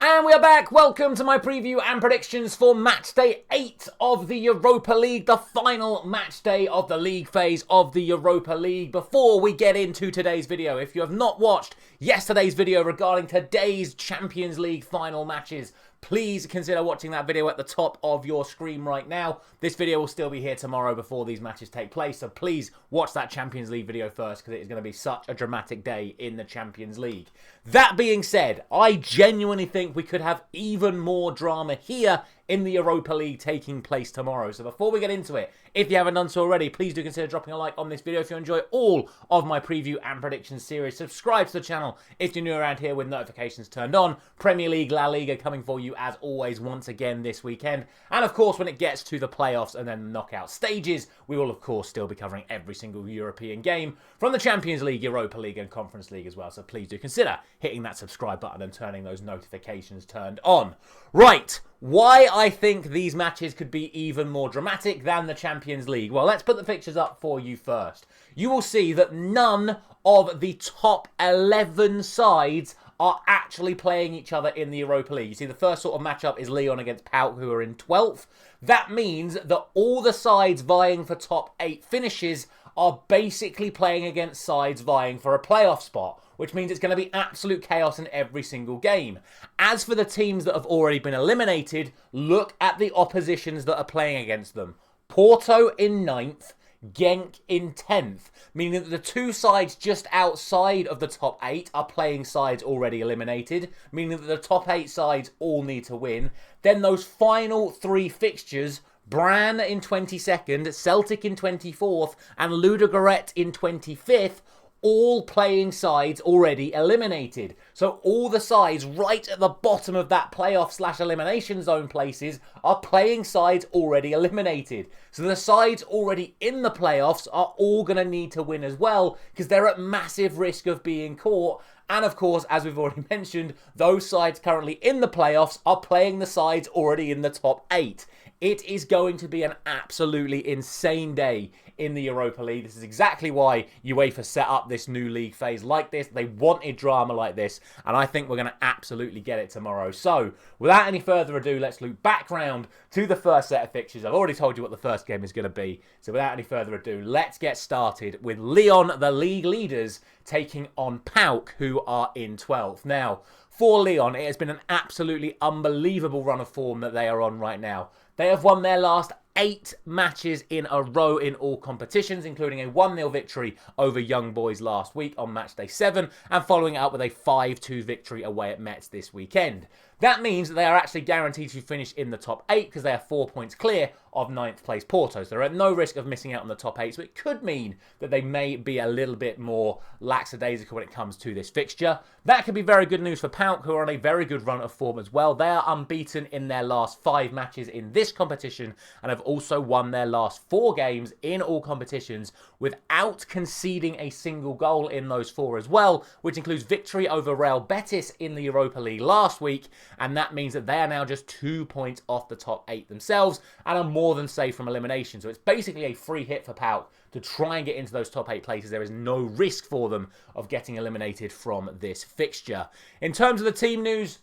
And we are back. Welcome to my preview and predictions for Matchday 8 of the Europa League, the final matchday of the league phase of the Europa League. Before we get into today's video, if you have not watched yesterday's video regarding today's Champions League final matches, please consider watching that video at the top of your screen right now. This video will still be here tomorrow before these matches take place, so please watch that Champions League video first because it is going to be such a dramatic day in the Champions League. That being said, I genuinely think we could have even more drama here in the Europa League taking place tomorrow. So before we get into it, if you haven't done so already, please do consider dropping a like on this video if you enjoy all of my preview and prediction series. Subscribe to the channel if you're new around here with notifications turned on. Premier League, La Liga coming for you as always once again this weekend. And of course, when it gets to the playoffs and then the knockout stages, we will of course still be covering every single European game from the Champions League, Europa League and Conference League as well. So please do consider hitting that subscribe button and turning those notifications turned on. Right. Why I think these matches could be even more dramatic than the Champions League? Well, let's put the pictures up for you first. You will see that none of the top 11 sides are actually playing each other in the Europa League. You see, the first sort of matchup is Lyon against PAOK, who are in 12th. That means that all the sides vying for top 8 finishes are basically playing against sides vying for a playoff spot, which means it's going to be absolute chaos in every single game. As for the teams that have already been eliminated, look at the oppositions that are playing against them. Porto in 9th, Genk in 10th, meaning that the two sides just outside of the top 8 are playing sides already eliminated, meaning that the top 8 sides all need to win. Then those final 3 fixtures, Brann in 22nd, Celtic in 24th, and Ludogorets in 25th, all playing sides already eliminated. So all the sides right at the bottom of that playoff / elimination zone places are playing sides already eliminated. So the sides already in the playoffs are all going to need to win as well because they're at massive risk of being caught. And of course, as we've already mentioned, those sides currently in the playoffs are playing the sides already in the top 8. It is going to be an absolutely insane day in the Europa League. This is exactly why UEFA set up this new league phase like this. They wanted drama like this, and I think we're going to absolutely get it tomorrow. So, without any further ado, let's loop back round to the first set of fixtures. I've already told you what the first game is going to be, so without any further ado, let's get started with Lyon, the league leaders, taking on PAOK, who are in 12th. Now, for Lyon, it has been an absolutely unbelievable run of form that they are on right now. They have won their last 8 matches in a row in all competitions, including a 1-0 victory over Young Boys last week on Matchday 7, and following it up with a 5-2 victory away at Metz this weekend. That means that they are actually guaranteed to finish in the top 8 because they are 4 points clear of 9th place Porto. So they're at no risk of missing out on the top 8. So it could mean that they may be a little bit more lackadaisical when it comes to this fixture. That could be very good news for PAOK, who are on a very good run of form as well. They are unbeaten in their last 5 matches in this competition and have also won their last 4 games in all competitions without conceding a single goal in those 4 as well, which includes victory over Real Betis in the Europa League last week. And that means that they are now just 2 points off the top 8 themselves and are more than safe from elimination. So it's basically a free hit for PAOK to try and get into those top 8 places. There is no risk for them of getting eliminated from this fixture. In terms of the team news,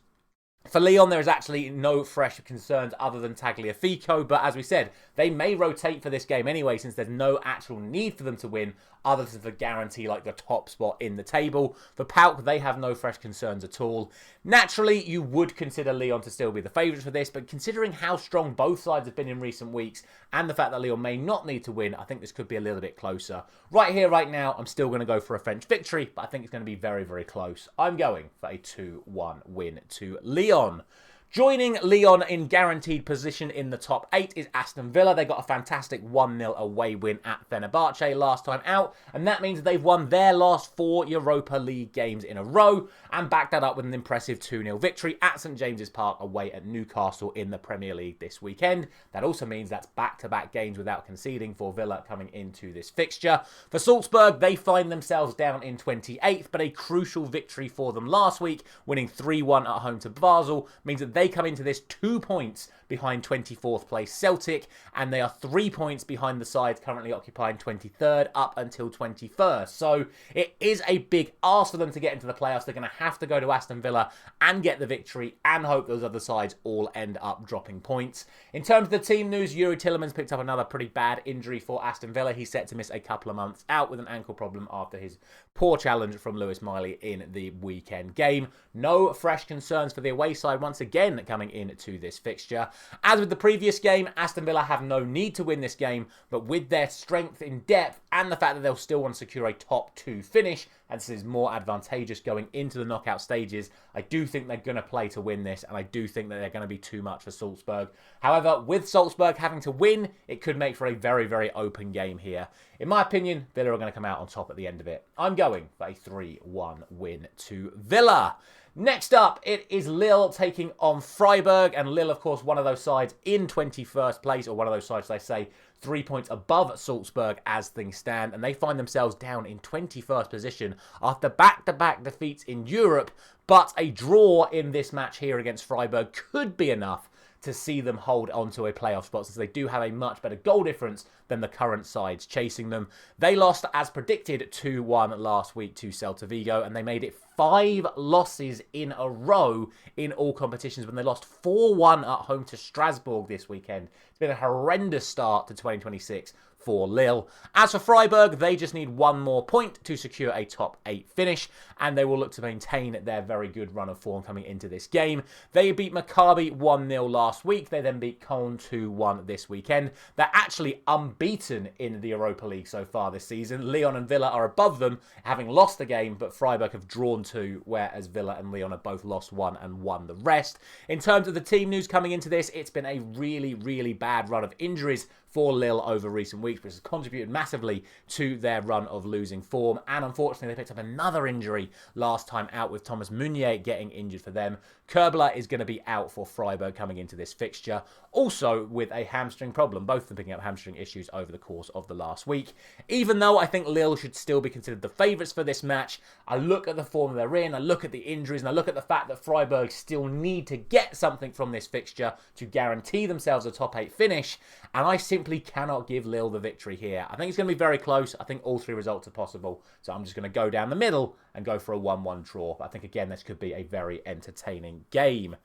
for Lyon, there is actually no fresh concerns other than Tagliafico, but as we said, they may rotate for this game anyway since there's no actual need for them to win other than to guarantee like the top spot in the table. For PAOK, they have no fresh concerns at all. Naturally, you would consider Lyon to still be the favourites for this, but considering how strong both sides have been in recent weeks and the fact that Lyon may not need to win, I think this could be a little bit closer. Right here, right now, I'm still going to go for a French victory, but I think it's going to be very, very close. I'm going for a 2-1 win to Lyon. Joining Lyon in guaranteed position in the top 8 is Aston Villa. They got a fantastic 1-0 away win at Fenerbahce last time out, and that means they've won their last 4 Europa League games in a row and backed that up with an impressive 2-0 victory at St James's Park away at Newcastle in the Premier League this weekend. That also means that's back-to-back games without conceding for Villa coming into this fixture. For Salzburg, they find themselves down in 28th, but a crucial victory for them last week, winning 3-1 at home to Basel, means that they they come into this 2 points behind 24th place Celtic, and they are 3 points behind the sides currently occupying 23rd up until 21st. So it is a big ask for them to get into the playoffs. They're going to have to go to Aston Villa and get the victory and hope those other sides all end up dropping points. In terms of the team news, Yuri Tillemans picked up another pretty bad injury for Aston Villa. He's set to miss a couple of months out with an ankle problem after his poor challenge from Lewis Miley in the weekend game. No fresh concerns for the away side once again coming into this fixture. As with the previous game, Aston Villa have no need to win this game, but with their strength in depth and the fact that they'll still want to secure a top 2 finish, and this is more advantageous going into the knockout stages, I do think they're going to play to win this, and I do think that they're going to be too much for Salzburg. However, with Salzburg having to win, it could make for a very, very open game here. In my opinion, Villa are going to come out on top at the end of it. I'm going for a 3-1 win to Villa. Next up, it is Lille taking on Freiburg, and Lille, of course, one of those sides in 21st place, or one of those sides, they say, 3 points above Salzburg as things stand, and they find themselves down in 21st position after back-to-back defeats in Europe, but a draw in this match here against Freiburg could be enough to see them hold on to a playoff spot, since they do have a much better goal difference than the current sides chasing them. They lost, as predicted, 2-1 last week to Celta Vigo, and they made it 5 losses in a row in all competitions when they lost 4-1 at home to Strasbourg this weekend. It's been a horrendous start to 2026 for Lille. As for Freiburg, they just need one more point to secure a top 8 finish, and they will look to maintain their very good run of form coming into this game. They beat Maccabi 1-0 last week. They then beat Cologne 2-1 this weekend. They're actually unbeaten in the Europa League so far this season. Lyon and Villa are above them, having lost the game, but Freiburg have drawn 2, whereas Villa and Lyon have both lost 1 and won the rest. In terms of the team news coming into this, it's been a really, really bad run of injuries for Lille over recent weeks, which has contributed massively to their run of losing form. And unfortunately, they picked up another injury last time out with Thomas Meunier getting injured for them. Körbler is going to be out for Freiburg coming into this fixture, also with a hamstring problem, both of them picking up hamstring issues over the course of the last week. Even though I think Lille should still be considered the favourites for this match, I look at the form they're in, I look at the injuries, and I look at the fact that Freiburg still need to get something from this fixture to guarantee themselves a top 8 finish, and I simply cannot give Lille the victory here. I think it's going to be very close. I think all 3 results are possible, so I'm just going to go down the middle and go for a 1-1 draw. But I think, again, this could be a very entertaining game.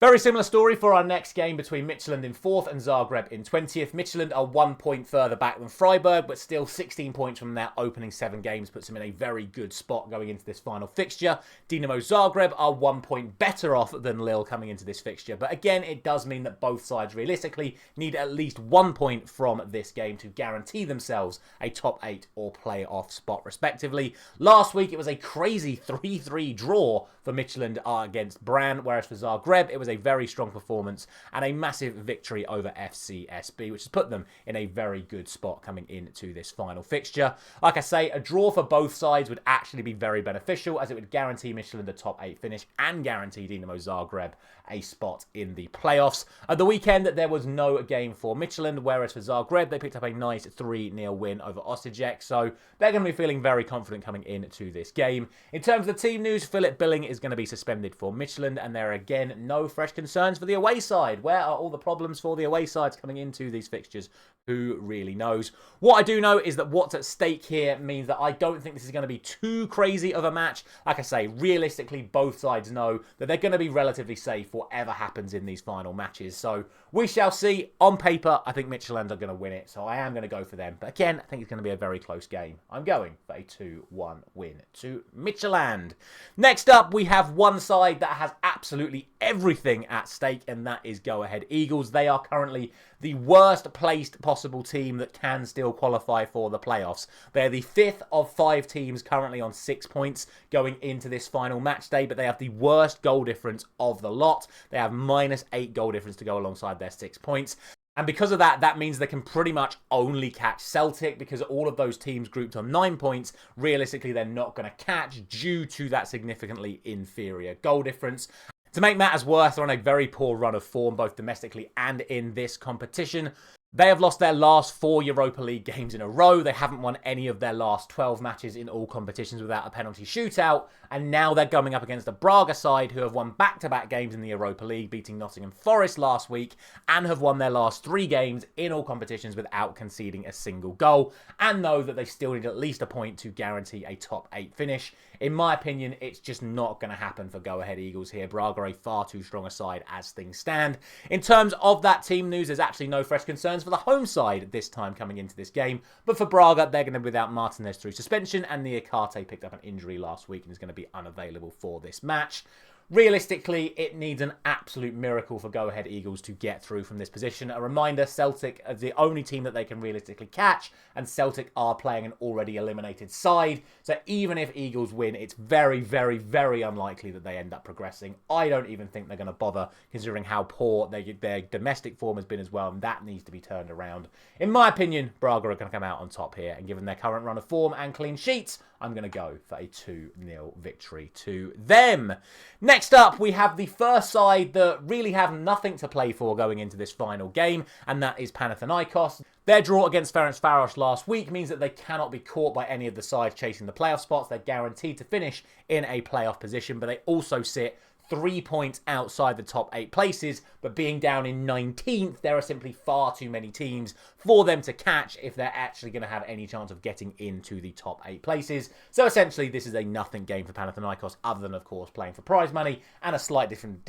Very similar story for our next game between Midtjylland in 4th and Zagreb in 20th. Midtjylland are 1 point further back than Freiburg, but still 16 points from their opening 7 games puts them in a very good spot going into this final fixture. Dinamo Zagreb are 1 point better off than Lille coming into this fixture, but again, it does mean that both sides realistically need at least 1 point from this game to guarantee themselves a top 8 or playoff spot respectively. Last week, it was a crazy 3-3 draw for Midtjylland against Brann, whereas for Zagreb, it was a very strong performance and a massive victory over FCSB, which has put them in a very good spot coming into this final fixture. Like I say, a draw for both sides would actually be very beneficial, as it would guarantee Midtjylland a top 8 finish and guarantee Dinamo Zagreb a spot in the playoffs. At the weekend, there was no game for Midtjylland, whereas for Zagreb, they picked up a nice 3-0 win over Osijek, so they're going to be feeling very confident coming into this game. In terms of the team news, Philip Billing is going to be suspended for Midtjylland, and there are again no fresh concerns for the away side. Where are all the problems for the away sides coming into these fixtures? Who really knows? What I do know is that what's at stake here means that I don't think this is going to be too crazy of a match. Like I say, realistically, both sides know that they're going to be relatively safe whatever happens in these final matches. So we shall see. On paper, I think Midtjylland are going to win it, so I am going to go for them. But again, I think it's going to be a very close game. I'm going for a 2-1 win to Midtjylland. Next up, we have one side that has absolutely everything at stake, and that is Go Ahead Eagles. They are currently the worst placed possible team that can still qualify for the playoffs. They're the 5th of 5 teams currently on 6 points going into this final match day, but they have the worst goal difference of the lot. They have -8 goal difference to go alongside their 6 points. And because of that, that means they can pretty much only catch Celtic, because all of those teams grouped on 9 points, realistically, they're not going to catch due to that significantly inferior goal difference. To make matters worse, they're on a very poor run of form, both domestically and in this competition. They have lost their last 4 Europa League games in a row. They haven't won any of their last 12 matches in all competitions without a penalty shootout. And now they're coming up against a Braga side who have won back-to-back games in the Europa League, beating Nottingham Forest last week, and have won their last 3 games in all competitions without conceding a single goal, and know that they still need at least a point to guarantee a top 8 finish. In my opinion, it's just not going to happen for Go Ahead Eagles here. Braga are a far too strong a side as things stand. In terms of that team news, there's actually no fresh concerns for the home side this time coming into this game. But for Braga, they're going to be without Martinez through suspension, and Niakate picked up an injury last week and is going to be unavailable for this match. Realistically, it needs an absolute miracle for Go Ahead Eagles to get through from this position. A reminder, Celtic are the only team that they can realistically catch, and Celtic are playing an already eliminated side. So even if Eagles win, it's very, very, very unlikely that they end up progressing. I don't even think they're going to bother, considering how poor their domestic form has been as well, and that needs to be turned around. In my opinion, Braga are going to come out on top here, and given their current run of form and clean sheets, I'm going to go for a 2-0 victory to them. Next up, we have the first side that really have nothing to play for going into this final game, and that is Panathinaikos. Their draw against Ferencvaros last week means that they cannot be caught by any of the sides chasing the playoff spots. They're guaranteed to finish in a playoff position, but they also sit 3 points outside the top 8 places, but being down in 19th, there are simply far too many teams for them to catch if they're actually going to have any chance of getting into the top 8 places. So essentially, this is a nothing game for Panathinaikos, other than, of course, playing for prize money and a slight different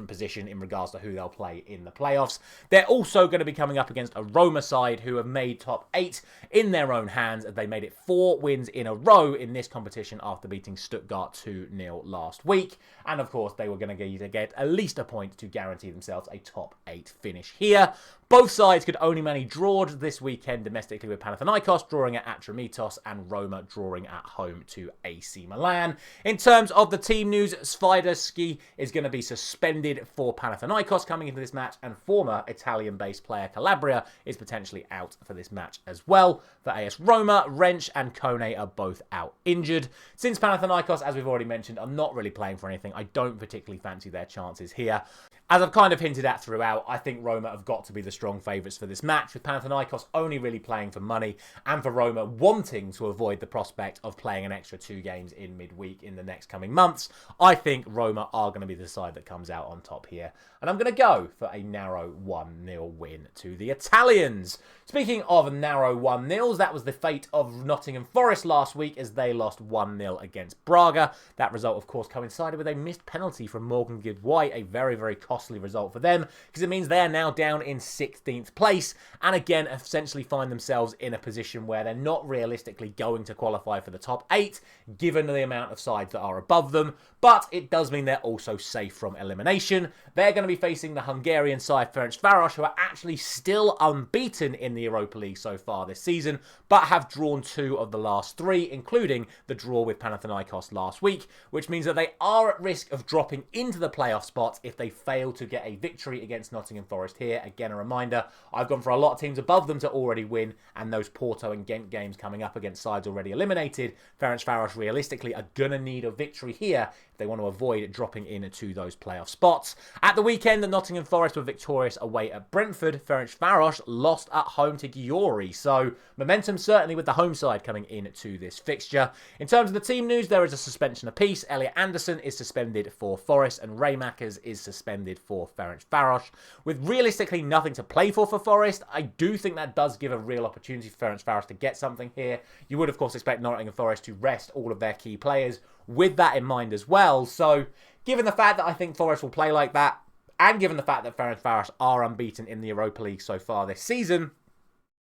position in regards to who they'll play in the playoffs. They're also going to be coming up against a Roma side who have made top 8 in their own hands, as they made it 4 wins in a row in this competition after beating Stuttgart 2-0 last week. And of course, they were going to get at least a point to guarantee themselves a top 8 finish here. Both sides could only manage draws this weekend domestically, with Panathinaikos drawing at Atromitos and Roma drawing at home to AC Milan. In terms of the team news, Sviderski is going to be suspended for Panathinaikos coming into this match, and former Italian-based player Calabria is potentially out for this match as well. For AS Roma, Wrench and Kone are both out injured. Since Panathinaikos, as we've already mentioned, are not really playing for anything, I don't particularly fancy their chances here. As I've kind of hinted at throughout, I think Roma have got to be the strong favourites for this match, with Panathinaikos only really playing for money, and for Roma wanting to avoid the prospect of playing an extra 2 games in midweek in the next coming months. I think Roma are going to be the side that comes out on top here, and I'm going to go for a narrow 1-0 win to the Italians. Speaking of narrow 1-0s, that was the fate of Nottingham Forest last week as they lost 1-0 against Braga. That result, of course, coincided with a missed penalty from Morgan Gibbs-White, a very, very costly result for them, because it means they're now down in 16th place, and again, essentially find themselves in a position where they're not realistically going to qualify for the top 8, given the amount of sides that are above them, but it does mean they're also safe from elimination. They're going to be facing the Hungarian side Ferencvaros, who are actually still unbeaten in the Europa League so far this season, but have drawn 2 of the last 3, including the draw with Panathinaikos last week, which means that they are at risk of dropping into the playoff spot if they fail to get a victory against Nottingham Forest here. Again, a reminder, I've gone for a lot of teams above them to already win, and those Porto and Genk games coming up against sides already eliminated, Ferencvaros realistically are going to need a victory here if they want to avoid dropping into those playoff spots. At the weekend, the Nottingham Forest were victorious away at Brentford. Ferencvaros lost at home to Győri, so momentum certainly with the home side coming into this fixture. In terms of the team news, there is a suspension apiece. Elliot Anderson is suspended for Forest, and Ray Mackers is suspended for Ferencvaros. With realistically nothing to play for Forest, I do think that does give a real opportunity for Ferencvaros to get something here. You would, of course, expect Nottingham Forest to rest all of their key players with that in mind as well. So, given the fact that I think Forest will play like that, and given the fact that Ferencvaros are unbeaten in the Europa League so far this season,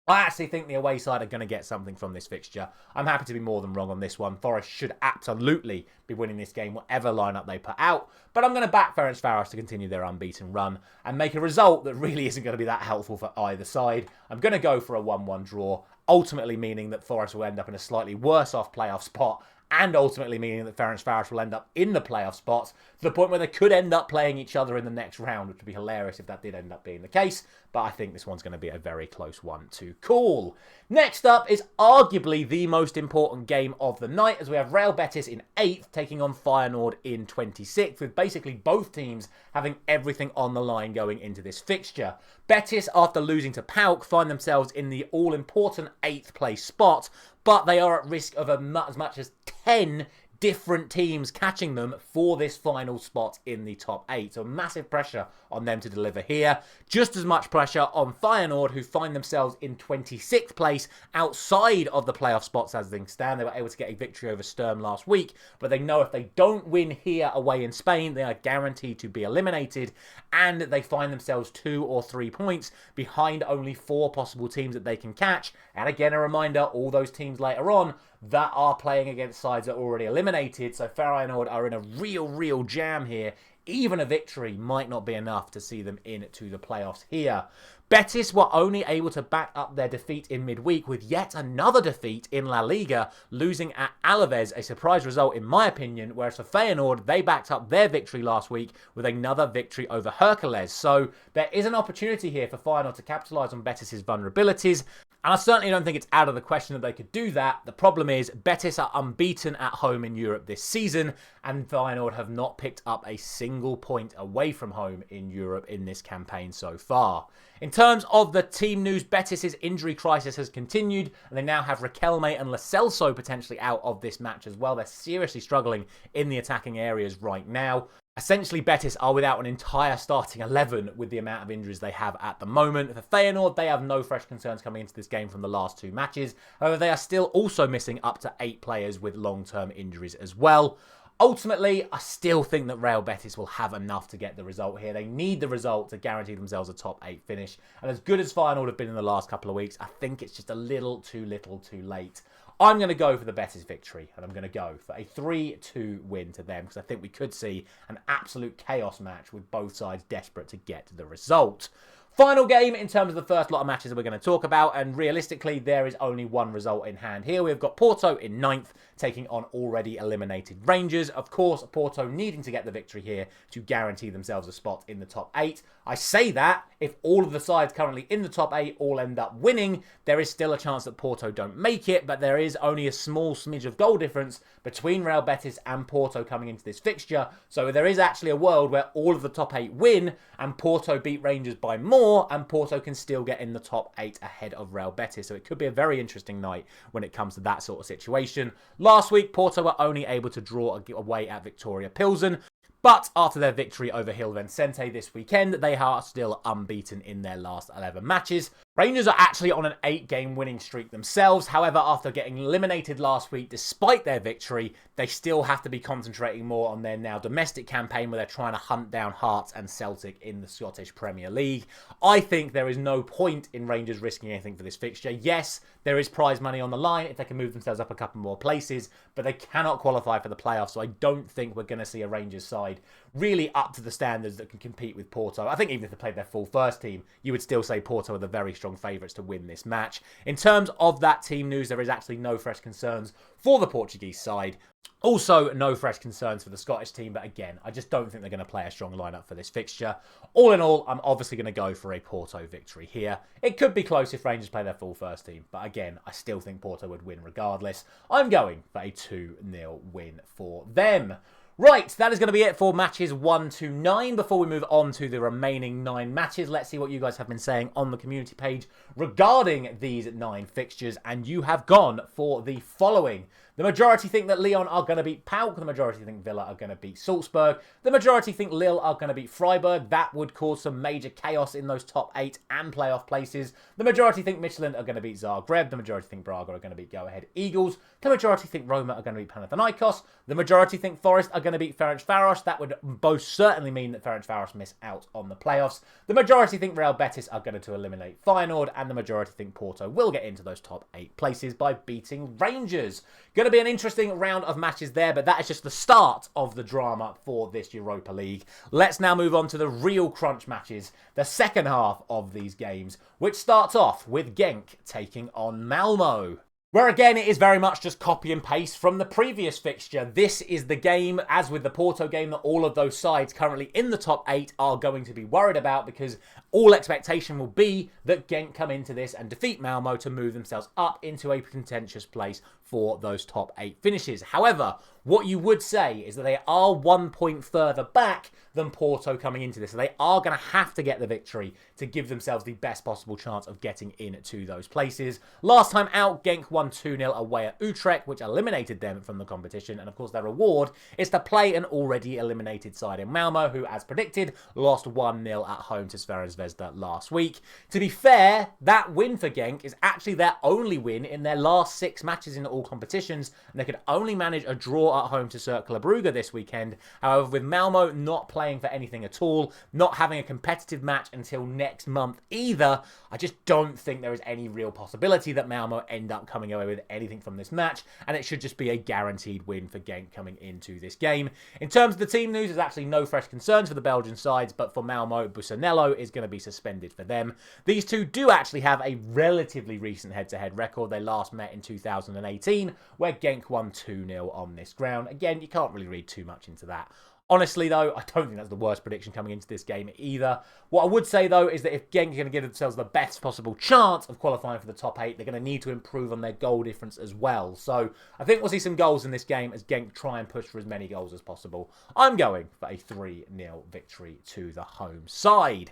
I actually think the away side are going to get something from this fixture. I'm happy to be more than wrong on this one. Forest should absolutely be winning this game, whatever lineup they put out. But I'm going to back Ferencvaros to continue their unbeaten run and make a result that really isn't going to be that helpful for either side. I'm going to go for a 1-1 draw, ultimately meaning that Forest will end up in a slightly worse off playoff spot and ultimately meaning that Ferencvaros will end up in the playoff spots, to the point where they could end up playing each other in the next round, which would be hilarious if that did end up being the case. But I think this one's going to be a very close one to call. Next up is arguably the most important game of the night, as we have Real Betis in 8th taking on Feyenoord in 26th, with basically both teams having everything on the line going into this fixture. Betis, after losing to PAOK, find themselves in the all-important 8th place spot, but they are at risk of as much as 10 different teams catching them for this final spot in the top 8. So massive pressure on them to deliver here. Just as much pressure on Feyenoord, who find themselves in 26th place outside of the playoff spots as things stand. They were able to get a victory over Sturm last week, but they know if they don't win here away in Spain, they are guaranteed to be eliminated, and they find themselves 2 or 3 points behind only 4 possible teams that they can catch. And again, a reminder, all those teams later on that are playing against sides that are already eliminated. So Feyenoord are in a real jam here. Even a victory might not be enough to see them into the playoffs here. Betis were only able to back up their defeat in midweek with yet another defeat in La Liga, losing at Alaves, a surprise result in my opinion, whereas for Feyenoord, they backed up their victory last week with another victory over Hercules. So there is an opportunity here for Feyenoord to capitalise on Betis' vulnerabilities, and I certainly don't think it's out of the question that they could do that. The problem is Betis are unbeaten at home in Europe this season, and Feyenoord have not picked up a single point away from home in Europe in this campaign so far. In terms of the team news, Betis' injury crisis has continued, and they now have Riquelme and Lo Celso potentially out of this match as well. They're seriously struggling in the attacking areas right now. Essentially, Betis are without an entire starting 11 with the amount of injuries they have at the moment. For Feyenoord, they have no fresh concerns coming into this game from the last 2 matches. However, they are still also missing up to 8 players with long-term injuries as well. Ultimately, I still think that Real Betis will have enough to get the result here. They need the result to guarantee themselves a top 8 finish. And as good as Feyenoord have been in the last couple of weeks, I think it's just a little too late. I'm going to go for the Betis victory, and I'm going to go for a 3-2 win to them, because I think we could see an absolute chaos match with both sides desperate to get the result. Final game in terms of the first lot of matches that we're going to talk about, and realistically there is only one result in hand here. We've got Porto in 9th taking on already eliminated Rangers. Of course, Porto needing to get the victory here to guarantee themselves a spot in the top 8. I say that if all of the sides currently in the top 8 all end up winning, there is still a chance that Porto don't make it, but there is only a small smidge of goal difference between Real Betis and Porto coming into this fixture. So there is actually a world where all of the top 8 win and Porto beat Rangers by more, and Porto can still get in the top 8 ahead of Real Betis. So it could be a very interesting night when it comes to that sort of situation. Last week, Porto were only able to draw away at Victoria Plzen, but after their victory over Gil Vicente this weekend, they are still unbeaten in their last 11 matches. Rangers are actually on an 8-game winning streak themselves. However, after getting eliminated last week, despite their victory, they still have to be concentrating more on their now domestic campaign where they're trying to hunt down Hearts and Celtic in the Scottish Premier League. I think there is no point in Rangers risking anything for this fixture. Yes, there is prize money on the line if they can move themselves up a couple more places, but they cannot qualify for the playoffs, so I don't think we're going to see a Rangers side really up to the standards that can compete with Porto. I think even if they played their full first team, you would still say Porto are the very strong favourites to win this match. In terms of that team news, there is actually no fresh concerns for the Portuguese side. Also, no fresh concerns for the Scottish team, but again, I just don't think they're going to play a strong lineup for this fixture. All in all, I'm obviously going to go for a Porto victory here. It could be close if Rangers play their full first team, but again, I still think Porto would win regardless. I'm going for a 2-0 win for them. Right, that is going to be it for matches 1 to 9. Before we move on to the remaining 9 matches, let's see what you guys have been saying on the community page regarding these 9 fixtures. And you have gone for the following. The majority think that Lyon are going to beat PAOK. The majority think Villa are going to beat Salzburg. The majority think Lille are going to beat Freiburg. That would cause some major chaos in those top 8 and playoff places. The majority think Midtjylland are going to beat Zagreb. The majority think Braga are going to beat Go Ahead Eagles. The majority think Roma are going to beat Panathinaikos. The majority think Forest are going to beat Ferencvaros. That would most certainly mean that Ferencvaros miss out on the playoffs. The majority think Real Betis are going to eliminate Feyenoord. And the majority think Porto will get into those top 8 places by beating Rangers. Going to be an interesting round of matches there, but that is just the start of the drama for this Europa League. Let's now move on to the real crunch matches, the second half of these games, which starts off with Genk taking on Malmo. where again it is very much just copy and paste from the previous fixture. This is the game, as with the Porto game, that all of those sides currently in the top 8 are going to be worried about, because all expectation will be that Genk come into this and defeat Malmo to move themselves up into a contentious place for those top 8 finishes. However, what you would say is that they are 1 point further back than Porto coming into this. So they are going to have to get the victory to give themselves the best possible chance of getting into those places. Last time out, Genk won 2-0 away at Utrecht, which eliminated them from the competition. And of course, their reward is to play an already eliminated side in Malmo, who, as predicted, lost 1-0 at home to Ferencvaros last week. To be fair, that win for Genk is actually their only win in their last 6 matches in all competitions, and they could only manage a draw at home to Cercle Brugge this weekend. However, with Malmo not playing for anything at all, not having a competitive match until next month either, I just don't think there is any real possibility that Malmo end up coming away with anything from this match, and it should just be a guaranteed win for Genk coming into this game. In terms of the team news, there's actually no fresh concerns for the Belgian sides, but for Malmo, Busanello is going to be suspended for them. These two do actually have a relatively recent head-to-head record. They last met in 2018, where Genk won 2-0 on this ground. Again, you can't really read too much into that. Honestly, though, I don't think that's the worst prediction coming into this game either. What I would say, though, is that if Genk are going to give themselves the best possible chance of qualifying for the top 8, they're going to need to improve on their goal difference as well. So I think we'll see some goals in this game as Genk try and push for as many goals as possible. I'm going for a 3-0 victory to the home side.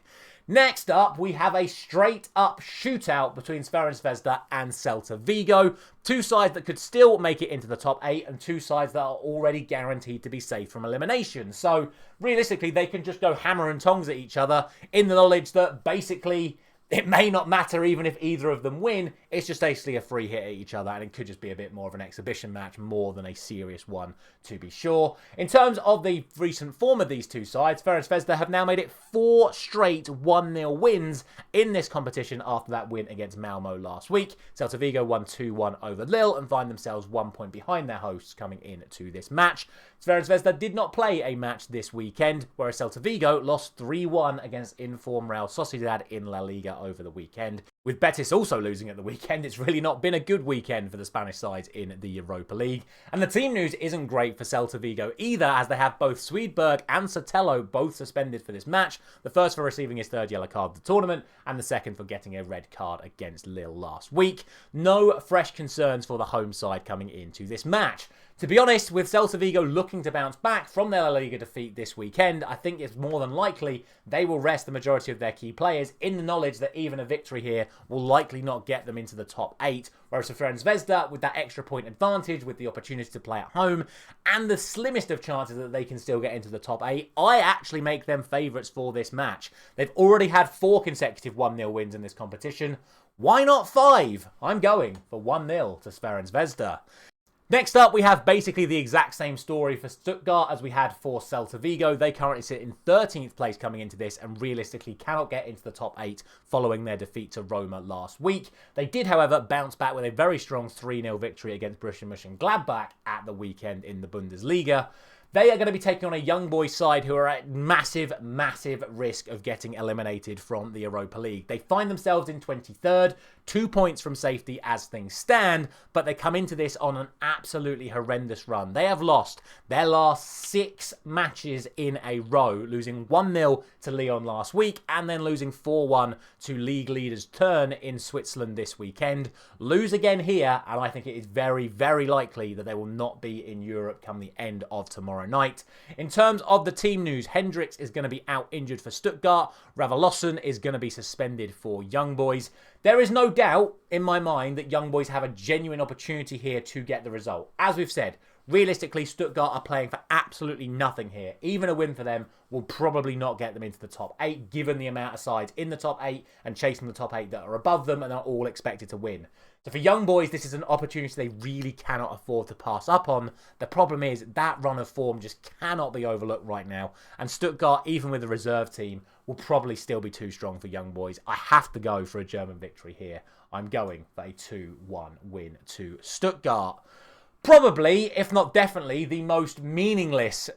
Next up, we have a straight-up shootout between Ferencvaros and Celta Vigo. Two sides that could still make it into the top 8 and two sides that are already guaranteed to be safe from elimination. So, realistically, they can just go hammer and tongs at each other in the knowledge that basically it may not matter even if either of them win. It's just basically a free hit at each other, and it could just be a bit more of an exhibition match more than a serious one, to be sure. In terms of the recent form of these two sides, Ferencvaros have now made it 4 straight 1-0 wins in this competition after that win against Malmo last week. Celta Vigo won 2-1 over Lille and find themselves 1 point behind their hosts coming into this match. Ferencvaros did not play a match this weekend, whereas Celta Vigo lost 3-1 against inform Real Sociedad in La Liga over the weekend. With Betis also losing at the weekend, it's really not been a good weekend for the Spanish sides in the Europa League. And the team news isn't great for Celta Vigo either, as they have both Swedenborg and Sotelo both suspended for this match. The first for receiving his 3rd yellow card of the tournament, and the second for getting a red card against Lille last week. No fresh concerns for the home side coming into this match. To be honest, with Celta Vigo looking to bounce back from their La Liga defeat this weekend, I think it's more than likely they will rest the majority of their key players in the knowledge that even a victory here will likely not get them into the top 8. Whereas for Ferencvaros, with that extra point advantage, with the opportunity to play at home, and the slimmest of chances that they can still get into the top 8, I actually make them favourites for this match. They've already had 4 consecutive 1-0 wins in this competition. Why not 5? I'm going for 1-0 to Ferencvaros. Next up, we have basically the exact same story for Stuttgart as we had for Celta Vigo. They currently sit in 13th place coming into this and realistically cannot get into the top 8 following their defeat to Roma last week. They did, however, bounce back with a very strong 3-0 victory against Borussia Mönchengladbach at the weekend in the Bundesliga. They are going to be taking on a young boys side who are at massive, massive risk of getting eliminated from the Europa League. They find themselves in 23rd, 2 points from safety as things stand, but they come into this on an absolutely horrendous run. They have lost their last 6 matches in a row, losing 1-0 to Lyon last week and then losing 4-1 to league leaders Turn in Switzerland this weekend. Lose again here, and I think it is very, very likely that they will not be in Europe come the end of tomorrow night. In terms of the team news, Hendricks is going to be out injured for Stuttgart. Ravaloson is going to be suspended for Young Boys. There is no doubt in my mind that Young Boys have a genuine opportunity here to get the result. As we've said, realistically, Stuttgart are playing for absolutely nothing here. Even a win for them will probably not get them into the top 8, given the amount of sides in the top 8 and chasing the top 8 that are above them and are all expected to win. So for Young Boys, this is an opportunity they really cannot afford to pass up on. The problem is that run of form just cannot be overlooked right now. And Stuttgart, even with the reserve team, will probably still be too strong for Young Boys. I have to go for a German victory here. I'm going for a 2-1 win to Stuttgart. Probably, if not definitely, the most meaningless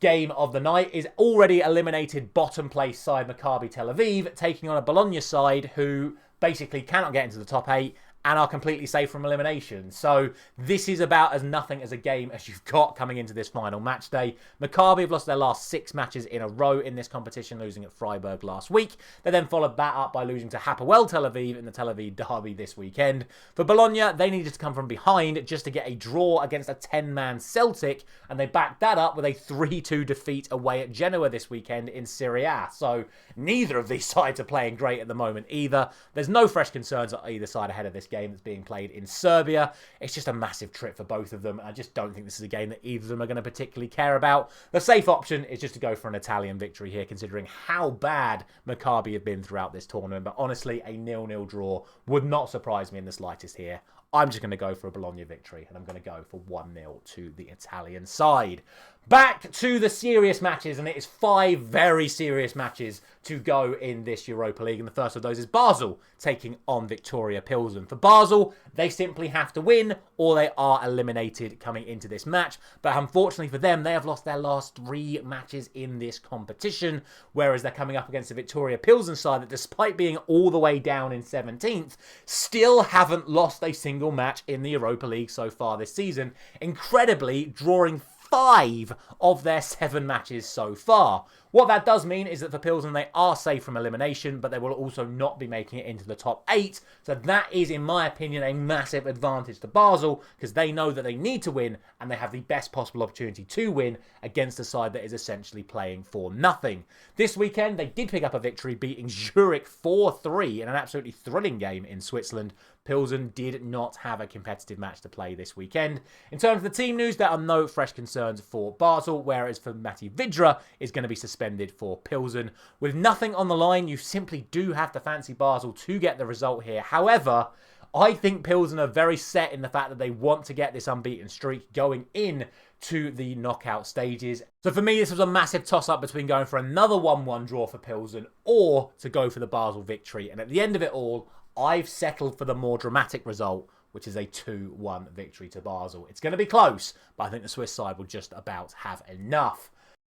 game of the night is already eliminated bottom place side Maccabi Tel Aviv taking on a Bologna side who basically cannot get into the top 8 and are completely safe from elimination. So this is about as nothing as a game as you've got coming into this final match day. Maccabi have lost their last 6 matches in a row in this competition, losing at Freiburg last week. They then followed that up by losing to Hapoel Tel Aviv in the Tel Aviv derby this weekend. For Bologna, they needed to come from behind just to get a draw against a 10-man Celtic, and they backed that up with a 3-2 defeat away at Genoa this weekend in Serie A. So neither of these sides are playing great at the moment either. There's no fresh concerns on either side ahead of this game that's being played in Serbia. It's just a massive trip for both of them. I just don't think this is a game that either of them are going to particularly care about. The safe option is just to go for an Italian victory here, considering how bad Maccabi have been throughout this tournament. But honestly, a 0-0 draw would not surprise me in the slightest here. I'm just going to go for a Bologna victory, and I'm going to go for 1-0 to the Italian side. Back to the serious matches, and it is 5 very serious matches to go in this Europa League. And the first of those is Basel taking on Viktoria Plzen. For Basel, they simply have to win or they are eliminated coming into this match. But unfortunately for them, they have lost their last 3 matches in this competition, whereas they're coming up against the Viktoria Plzen side that, despite being all the way down in 17th, still haven't lost a single match in the Europa League so far this season. Incredibly, drawing 5 of their 7 matches so far. What that does mean is that for Pilsen, they are safe from elimination, but they will also not be making it into the top 8. So that is, in my opinion, a massive advantage to Basel, because they know that they need to win, and they have the best possible opportunity to win against a side that is essentially playing for nothing. This weekend, they did pick up a victory, beating Zurich 4-3 in an absolutely thrilling game in Switzerland. Pilsen did not have a competitive match to play this weekend. In terms of the team news, there are no fresh concerns for Basel, whereas for Matti Vidra is going to be suspended for Pilsen. With nothing on the line, you simply do have to fancy Basel to get the result here. However, I think Pilsen are very set in the fact that they want to get this unbeaten streak going in to the knockout stages. So for me, this was a massive toss-up between going for another 1-1 draw for Pilsen or to go for the Basel victory. And at the end of it all, I've settled for the more dramatic result, which is a 2-1 victory to Basel. It's going to be close, but I think the Swiss side will just about have enough.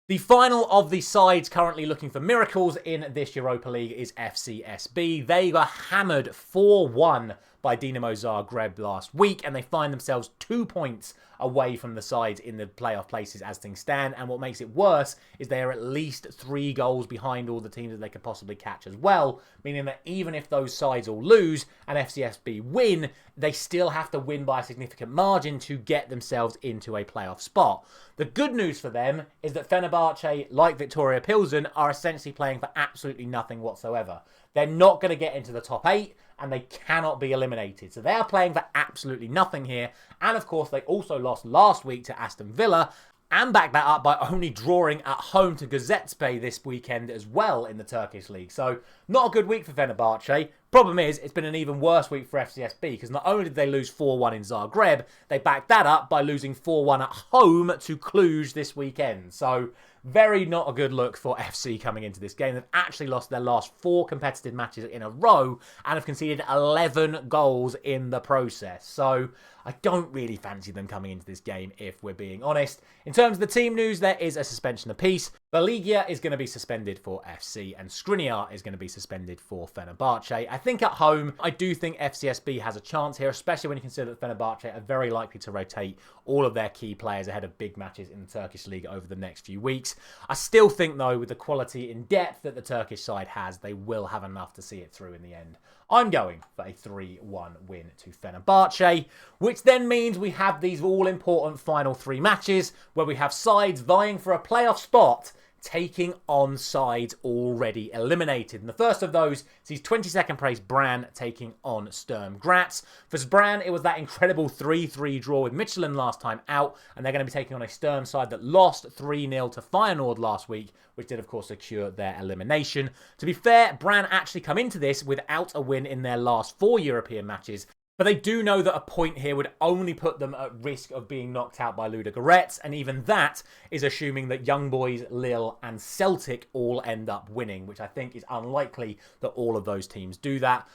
The final of the sides currently looking for miracles in this Europa League is FCSB. They got hammered 4-1 by Dinamo Zagreb last week, and they find themselves 2 points away from the sides in the playoff places as things stand. And what makes it worse is they are at least 3 goals behind all the teams that they could possibly catch as well, meaning that even if those sides all lose and FCSB win, they still have to win by a significant margin to get themselves into a playoff spot. The good news for them is that Fenerbahce, like Viktoria Plzen, are essentially playing for absolutely nothing whatsoever. They're not going to get into the top 8, and they cannot be eliminated. So they are playing for absolutely nothing here. And of course, they also lost last week to Aston Villa, and backed that up by only drawing at home to Göztepe this weekend as well in the Turkish League. So not a good week for Fenerbahce. Problem is, it's been an even worse week for FCSB, because not only did they lose 4-1 in Zagreb, they backed that up by losing 4-1 at home to Cluj this weekend. So very not a good look for FC coming into this game. They've actually lost their last 4 competitive matches in a row and have conceded 11 goals in the process. So I don't really fancy them coming into this game, if we're being honest. In terms of the team news, there is a suspension apiece. Baligia is going to be suspended for FC, and Skriniar is going to be suspended for Fenerbahce. I think at home, I do think FCSB has a chance here, especially when you consider that Fenerbahce are very likely to rotate all of their key players ahead of big matches in the Turkish League over the next few weeks. I still think, though, with the quality in depth that the Turkish side has, they will have enough to see it through in the end. I'm going for a 3-1 win to Fenerbahce, which then means we have these all-important final 3 matches where we have sides vying for a playoff spot taking on sides already eliminated. And the first of those sees 22nd place Brann taking on Sturm Graz. For Brann, it was that incredible 3-3 draw with Midtjylland last time out, and they're going to be taking on a Sturm side that lost 3-0 to Feyenoord last week, which did, of course, secure their elimination. To be fair, Brann actually come into this without a win in their last 4 European matches, but they do know that a point here would only put them at risk of being knocked out by Ludogorets, and even that is assuming that Young Boys, Lille and Celtic all end up winning, which I think is unlikely that all of those teams do that.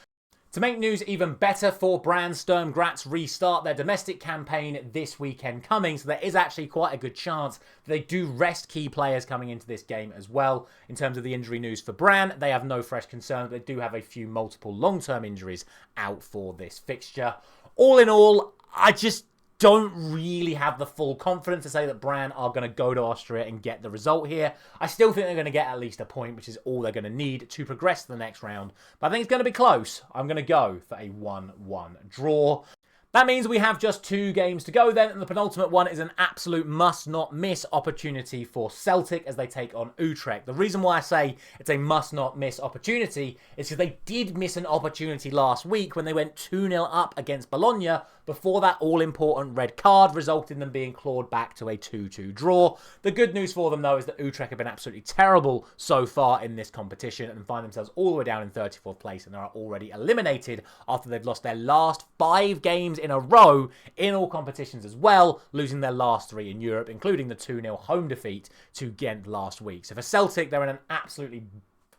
To make news even better for Brann, Sturm Graz restart their domestic campaign this weekend coming, so there is actually quite a good chance that they do rest key players coming into this game as well. In terms of the injury news for Brann, they have no fresh concerns, but they do have a few multiple long-term injuries out for this fixture. All in all, I just don't really have the full confidence to say that Brann are going to go to Austria and get the result here. I still think they're going to get at least a point, which is all they're going to need to progress to the next round. But I think it's going to be close. I'm going to go for a 1-1 draw. That means we have just 2 games to go then, and the penultimate one is an absolute must-not-miss opportunity for Celtic as they take on Utrecht. The reason why I say it's a must-not-miss opportunity is because they did miss an opportunity last week when they went 2-0 up against Bologna before that all-important red card resulted in them being clawed back to a 2-2 draw. The good news for them, though, is that Utrecht have been absolutely terrible so far in this competition and find themselves all the way down in 34th place and are already eliminated after they've lost their last 5 games in a row in all competitions as well, losing their last 3 in Europe, including the 2-0 home defeat to Genk last week. So for Celtic, they're in an absolutely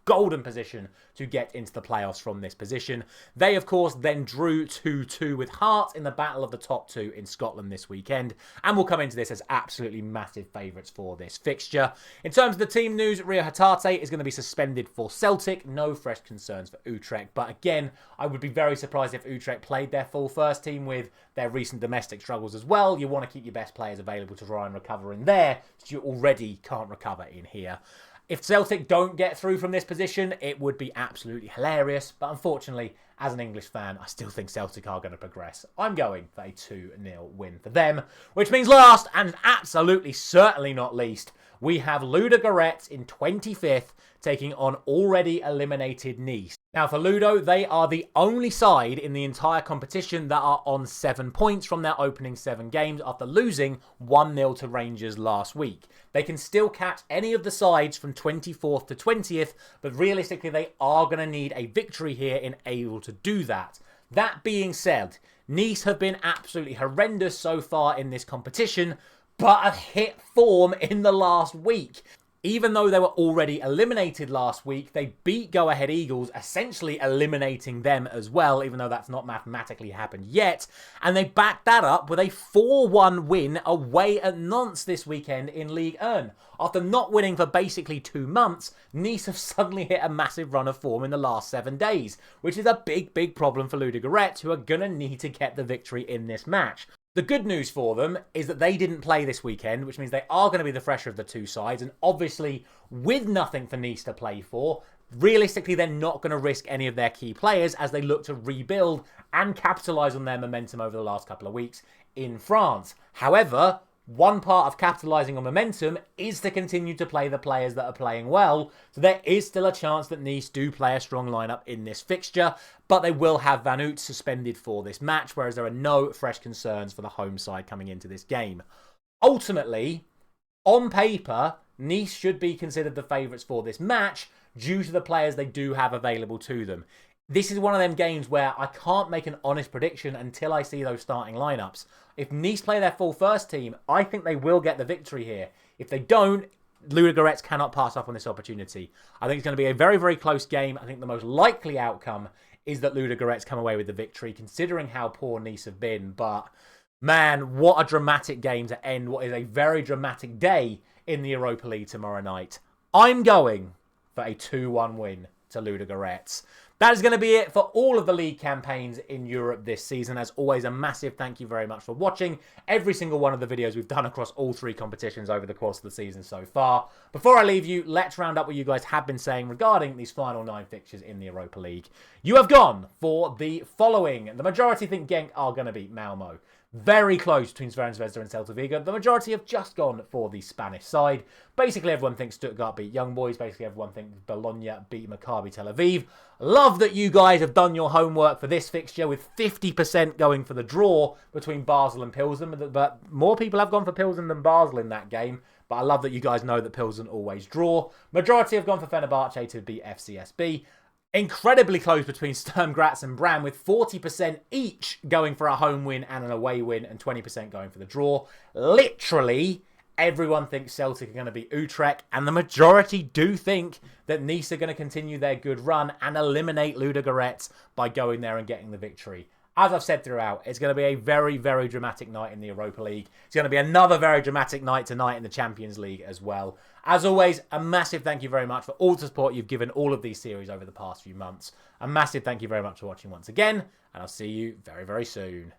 golden position to get into the playoffs from this position. They, of course, then drew 2-2 with Hearts in the battle of the top 2 in Scotland this weekend, and will come into this as absolutely massive favourites for this fixture. In terms of the team news, Rio Hatate is going to be suspended for Celtic. No fresh concerns for Utrecht, but again, I would be very surprised if Utrecht played their full first team with their recent domestic struggles as well. You want to keep your best players available to try and recover in there, so you already can't recover in here. If Celtic don't get through from this position, it would be absolutely hilarious. But unfortunately, as an English fan, I still think Celtic are going to progress. I'm going for a 2-0 win for them. Which means last, and absolutely certainly not least, we have Ludo Goretz in 25th taking on already eliminated Nice. Now for Ludo, they are the only side in the entire competition that are on 7 points from their opening 7 games after losing 1-0 to Rangers last week. They can still catch any of the sides from 24th to 20th, but realistically they are going to need a victory here in able to do that. That being said, Nice have been absolutely horrendous so far in this competition, but have hit form in the last week. Even though they were already eliminated last week, they beat Go Ahead Eagles, essentially eliminating them as well, even though that's not mathematically happened yet. And they backed that up with a 4-1 win away at Nantes this weekend in Ligue 1. After not winning for basically 2 months, Nice have suddenly hit a massive run of form in the last 7 days, which is a big problem for Ludo Goretz, who are going to need to get the victory in this match. The good news for them is that they didn't play this weekend, which means they are going to be the fresher of the 2 sides. And obviously, with nothing for Nice to play for, realistically, they're not going to risk any of their key players as they look to rebuild and capitalise on their momentum over the last couple of weeks in France. However, one part of capitalising on momentum is to continue to play the players that are playing well. So there is still a chance that Nice do play a strong lineup in this fixture, but they will have Van Oot suspended for this match, whereas there are no fresh concerns for the home side coming into this game. Ultimately, on paper, Nice should be considered the favourites for this match due to the players they do have available to them. This is one of them games where I can't make an honest prediction until I see those starting lineups. If Nice play their full first team, I think they will get the victory here. If they don't, Ludo Goretz cannot pass up on this opportunity. I think it's going to be a very close game. I think the most likely outcome is that Ludo Goretz come away with the victory, considering how poor Nice have been. But, man, what a dramatic game to end what is a very dramatic day in the Europa League tomorrow night. I'm going for a 2-1 win to Ludo Goretz. That is going to be it for all of the league campaigns in Europe this season. As always, a massive thank you very much for watching every single one of the videos we've done across all 3 competitions over the course of the season so far. Before I leave you, let's round up what you guys have been saying regarding these final 9 fixtures in the Europa League. You have gone for the following. The majority think Genk are going to beat Malmo. Very close between Ferencvaros and Celta Vigo. The majority have just gone for the Spanish side. Basically, everyone thinks Stuttgart beat Young Boys. Basically, everyone thinks Bologna beat Maccabi Tel Aviv. Love that you guys have done your homework for this fixture with 50% going for the draw between Basel and Plzen. But more people have gone for Plzen than Basel in that game. But I love that you guys know that Plzen always draw. Majority have gone for Fenerbahce to beat FCSB. Incredibly close between Sturm Graz and Brann, with 40% each going for a home win and an away win and 20% going for the draw. Literally Everyone thinks Celtic are going to be Utrecht, and the majority do think that Nice are going to continue their good run and eliminate Ludogorets by going there and getting the victory. As I've said throughout, it's going to be a very, very dramatic night in the Europa League. It's going to be another very dramatic night tonight in the Champions League as well. As always, a massive thank you very much for all the support you've given all of these series over the past few months. A massive thank you very much for watching once again, and I'll see you very, very soon.